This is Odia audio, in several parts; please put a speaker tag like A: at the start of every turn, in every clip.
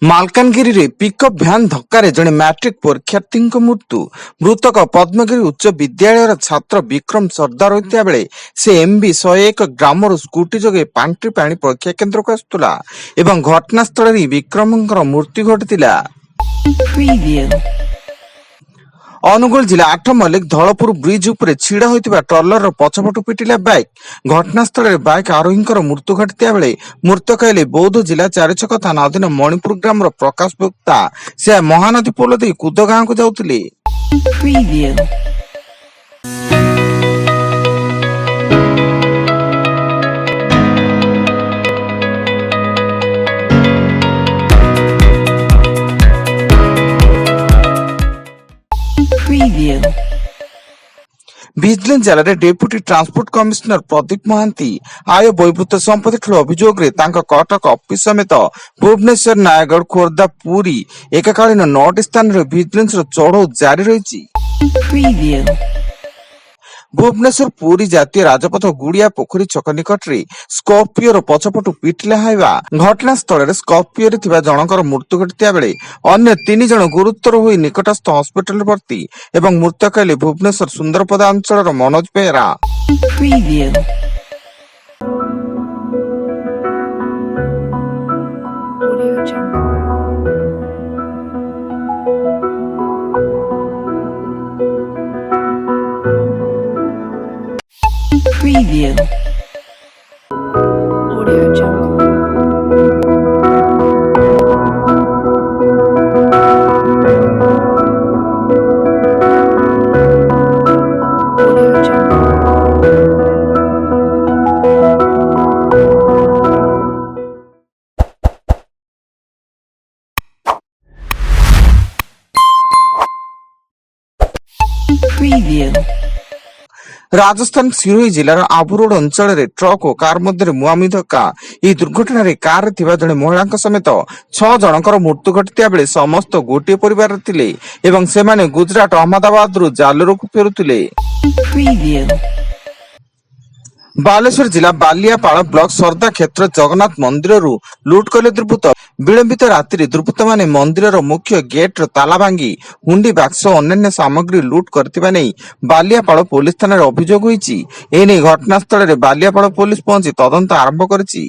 A: ମାଲକାନଗିରିରେ ପିକଅପ୍ ଭ୍ୟାନ୍ ଧକ୍କାରେ ଜଣେ ମ୍ୟାଟ୍ରିକ୍ ପରୀକ୍ଷାର୍ଥୀଙ୍କ ମୃତ୍ୟୁ। ମୃତକ ପଦ୍ମଗିରି ଉଚ୍ଚ ବିଦ୍ୟାଳୟର ଛାତ୍ର ବିକ୍ରମ ସର୍ଦ୍ଦାର ହୋଇଥିବା ବେଳେ ସେ MB 101 ଗ୍ରାମରୁ ସ୍କୁଟି ଯୋଗେ ପାଣ୍ଟ୍ରିପାଣି ପରୀକ୍ଷା କେନ୍ଦ୍ରକୁ ଆସୁଥିଲା ଏବଂ ଘଟଣାସ୍ଥଳରେ ବିକ୍ରମଙ୍କର ମୃତ୍ୟୁ ଘଟିଥିଲା। ଅନୁଗୁଳ ଜିଲ୍ଲା 8 ମଲ୍ଲିକ ଧଳପୁର ବ୍ରିଜ ଉପରେ ଛିଡ଼ା ହୋଇଥିବା ଟ୍ରଲରର ପଛପଟୁ ପିଟିଲା ବାଇକ୍। ଘଟଣାସ୍ଥଳରେ ବାଇକ୍ ଆରୋହୀଙ୍କର ମୃତ୍ୟୁ ଘଟିଥିବା ବେଳେ ମୃତକ ହେଲେ ବୌଦ୍ଧ ଜିଲ୍ଲା ଚାରିଛକ ଥାନା ଅଧୀନ ମଣିପୁର ଗ୍ରାମର ପ୍ରକାଶ ଭୋକ୍ତା। ସେ ମହାନଦୀ ପୋଲ ଦେଇ କୁଦ ଗାଁକୁ ଯାଉଥିଲେ। ଭିଜିଲାନ୍ସ ଜିଲ୍ଲାରେ deputy transport commissioner Pradeep Mohanty ଆୟ ବହିର୍ଭୂତ ସମ୍ପତ୍ତି ଠୁଳ ଅଭିଯୋଗରେ ତାଙ୍କ କଟକ ଅଫିସ ସମେତ ଭୁବନେଶ୍ୱର, ନୟାଗଡ଼, ଖୋର୍ଦ୍ଧା, ପୁରୀ ଏକକାଳୀନ 9ଟି ସ୍ଥାନରେ ଭିଜିଲାନ୍ସର ଚଢ଼ଉ ଜାରି ରହିଛି। ଭୁବନେଶ୍ୱର ପୁରୀ ଜାତୀୟ ରାଜପଥ ଗୁଡିଆ ପୋଖରୀ ଛକ ନିକଟରେ ସ୍କର୍ପିଓର ପଛପଟୁ ପିଟିଲା ହାଇବା। ଘଟଣାସ୍ଥଳରେ ସ୍କର୍ପିଓରେ ଥିବା ଜଣଙ୍କର ମୃତ୍ୟୁ ଘଟିଥିବା ବେଳେ ଅନ୍ୟ 3 ଜଣ ଗୁରୁତର ହୋଇ ନିକଟସ୍ଥ ହସ୍ପିଟାଲରେ ଭର୍ତ୍ତି ଏବଂ ମୃତକ ହେଲେ ଭୁବନେଶ୍ୱର ସୁନ୍ଦରପଦା ଅଞ୍ଚଳର ମନୋଜ ବେହେରା। ରାଜସ୍ଥାନ ସିରୋହି ଜିଲ୍ଲାର ଆବୁ ରୋଡ ଅଞ୍ଚଳରେ ଟ୍ରକ୍ ଓ କାର ମଧ୍ୟରେ ମୁହାଁମୁହିଁ ଧକ୍କା। ଏହି ଦୁର୍ଘଟଣାରେ କାରରେ ଥିବା ଜଣେ ମହିଳାଙ୍କ ସମେତ 6 ଜଣଙ୍କର ମୃତ୍ୟୁ ଘଟିଥିବା ବେଳେ ସମସ୍ତ ଗୋଟିଏ ପରିବାରର ଥିଲେ ଏବଂ ସେମାନେ ଗୁଜରାଟ ଅହମ୍ମଦାବାଦରୁ ଜାଲୋରକୁ ଫେରୁଥିଲେ। ବାଲେଶ୍ୱର ଜିଲ୍ଲା ବାଲିଆପାଳ ବ୍ଲକ ସର୍ଦା କ୍ଷେତ୍ର ଜଗନ୍ନାଥ ମନ୍ଦିରରୁ ଲୁଟ୍ କଲେ ଦୁର୍ବୃତ୍ତ। ବିଳମ୍ବିତ ରାତିରେ ଦୁର୍ବୃତ୍ତମାନେ ମନ୍ଦିରର ମୁଖ୍ୟ ଗେଟ୍ର ତାଲା ଭାଙ୍ଗି ହୁଣ୍ଡି ବାକ୍ସ ଓ ଅନ୍ୟାନ୍ୟ ସାମଗ୍ରୀ ଲୁଟ୍ କରିଥିବା ନେଇ ବାଲିଆପାଳ ପୋଲିସ ଥାନାରେ ଅଭିଯୋଗ ହୋଇଛି। ଏନେଇ ଘଟଣାସ୍ଥଳରେ ବାଲିଆପାଳ ପୋଲିସ ପହଞ୍ଚି ତଦନ୍ତ ଆରମ୍ଭ କରିଛି।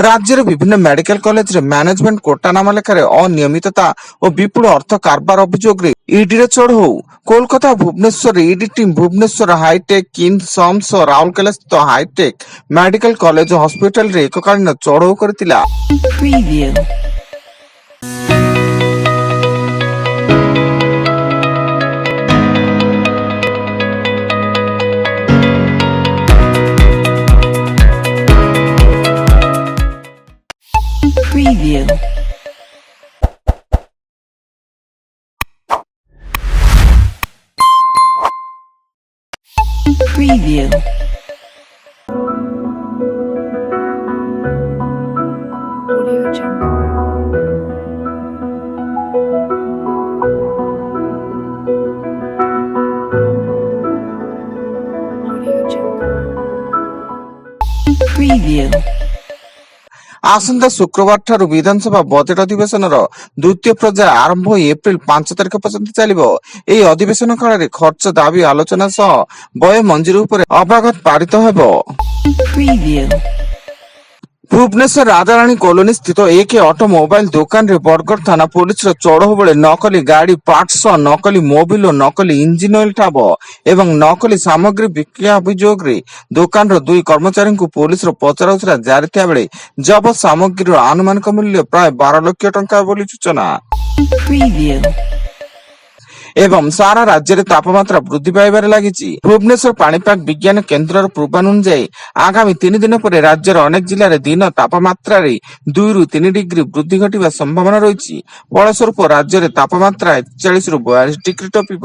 A: ରାଜ୍ୟର ବିଭିନ୍ନ ମେଡିକାଲ କଲେଜରେ ମ୍ୟାନେଜମେଣ୍ଟ କୋଟା ନାମଲେଖାରେ ଅନିୟମିତତା ଓ ବିପୁଳ ଅର୍ଥ କାରବାର ଅଭିଯୋଗରେ ଇଡିର ଚଢ଼ଉ। କୋଲକାତା ଓ Bhubaneswar ED team Bhubaneswar Hitech, KIMS, ଶମ୍ସ ଓ ରାଉରକେଲା ସ୍ଥିତ ହାଇଟେକ୍ ମେଡିକାଲ କଲେଜ ଓ ହସ୍ପିଟାଲରେ ଏକକାଳୀନ ଚଢ଼ଉ କରିଥିଲା। ଆସନ୍ତା ଶୁକ୍ରବାର ଠାରୁ ବିଧାନସଭା ବଜେଟ ଅଧିବେଶନର ଦ୍ୱିତୀୟ ପର୍ଯ୍ୟାୟ ଆରମ୍ଭ ହୋଇ ଏପ୍ରିଲ 5 ତାରିଖ ପର୍ଯ୍ୟନ୍ତ ଚାଲିବ। ଏହି ଅଧିବେଶନ କାଳରେ ଖର୍ଚ୍ଚ ଦାବି ଆଲୋଚନା ସହ ବ୍ୟୟ ମଞ୍ଜୁରୀ ଉପରେ ଅବାଗତ ପାରିତ ହେବ। ଭୁବନେଶ୍ୱର ରାଜାରାଣୀ କଲୋନୀ ସ୍ଥିତ AK ଅଟୋମୋବାଇଲ ଦୋକାନରେ ବରଗଡ଼ ଥାନା ପୁଲିସର ଚଢ଼ଉ ବେଳେ ନକଲି ଗାଡି ପାର୍ଟସ ସହ ନକଲି ମୋବିଲ ଓ ନକଲି ଇଞ୍ଜିନ ଅଏଲ ଠାବ ଏବଂ ନକଲି ସାମଗ୍ରୀ ବିକ୍ରି ଅଭିଯୋଗରେ ଦୋକାନର 2 କର୍ମଚାରୀଙ୍କୁ ପୁଲିସର ପଚରାଉଚରା ଜାରି ଥିବା ବେଳେ ଜବତ ସାମଗ୍ରୀର ଆନୁମାନିକ ମୂଲ୍ୟ ପ୍ରାୟ 12 ଲକ୍ଷ ଟଙ୍କା ବୋଲି ସୂଚନା। ଏବଂ ସାରା ରାଜ୍ୟରେ ତାପମାତ୍ରା ବୃଦ୍ଧି ପାଇବାରେ ଲାଗିଛି। ଭୁବନେଶ୍ୱର ପାଣିପାଗ ବିଜ୍ଞାନ କେନ୍ଦ୍ରର ପୂର୍ବାନୁଯାୟୀ ଆଗାମୀ 3 ଦିନ ପରେ ରାଜ୍ୟର ଅନେକ ଜିଲ୍ଲାରେ ଦିନ ତାପମାତ୍ରାରେ 2 ରୁ 3 ଡିଗ୍ରୀ ବୃଦ୍ଧି ଘଟିବା ସମ୍ଭାବନା ରହିଛି। ଫଳସ୍ୱରୂପ ରାଜ୍ୟରେ ତାପମାତ୍ରା 41 ରୁ 42 ଡିଗ୍ରୀ ଟପିବ।